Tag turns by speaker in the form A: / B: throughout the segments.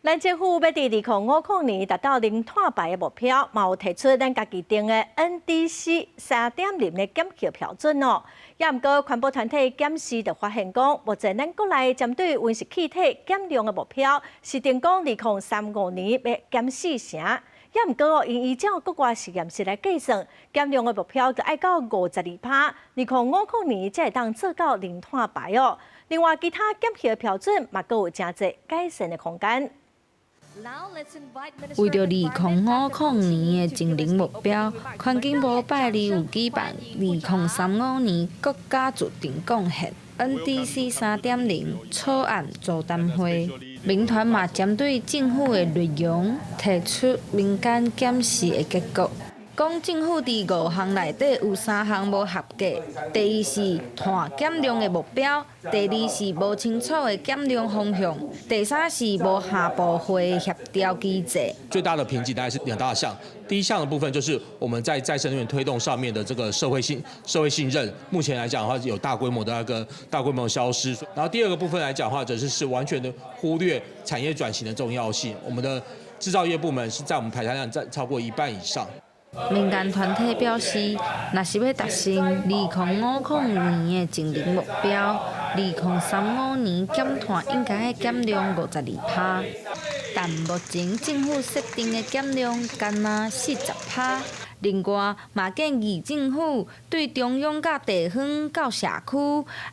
A: 咱政府要伫2050年达到零碳排的目标，嘛有提出咱家己定的 NDC 3.0的减气标准哦。也毋过，环保团体检视就发现讲，目前咱国内针对温室气体减量的目标是定讲2035年要减4成。也毋过，因依照国外实验室来计算，减量的目标就要到52%，2050年才会当做到零碳排哦。另外，其他减气的标准嘛，阁有真侪改善的空间。
B: 为着2050年的净零目标，环境部拜二有举办2035年国家自定贡献 NDC 3.0草案座谈会。民团嘛针对政府的内容提出民间检视的结果。讲政府伫5项内底有3项无合格，第一是碳减量的目标，第二是无清楚的减量方向，第三是无下部会协调机制。
C: 最大的瓶颈大概是2大项，第一项的部分就是我们在再生能源推动上面的这个社会信任，目前来讲的话有大规模的消失。然后第二个部分来讲的话，则是完全的忽略产业转型的重要性。我们的制造业部门是在我们排碳量占超过1半以上。
B: 民间团体表示，若是要达成2050年的净零目标，2035年减碳应该要减量52%，但目前政府设定的减量干那40%。另外，嘛建议政府对中央、甲地方、到社区，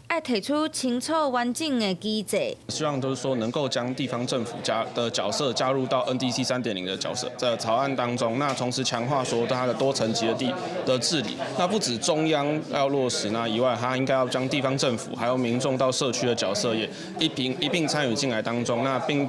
B: 要提出清楚完整的机制。
D: 希望就是说，能够将地方政府的角色加入到 NDC 3.0的角色在草案当中，那同时强化说它的多层级的治理。那不止中央要落实那以外，它应该要将地方政府还有民众到社区的角色也一并参与进来当中，那并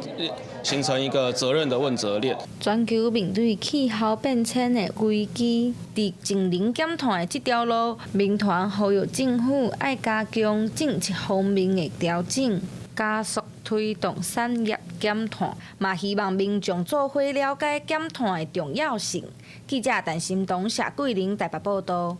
D: 形成一个责任的问责链。
B: 全球面对气候变迁的危机，伫净零减碳的这条路，民团呼吁政府要加强政策方面的调整，加速推动产业减碳，嘛希望民众做伙了解减碳的重要性。记者陈心东、谢桂玲台北报道。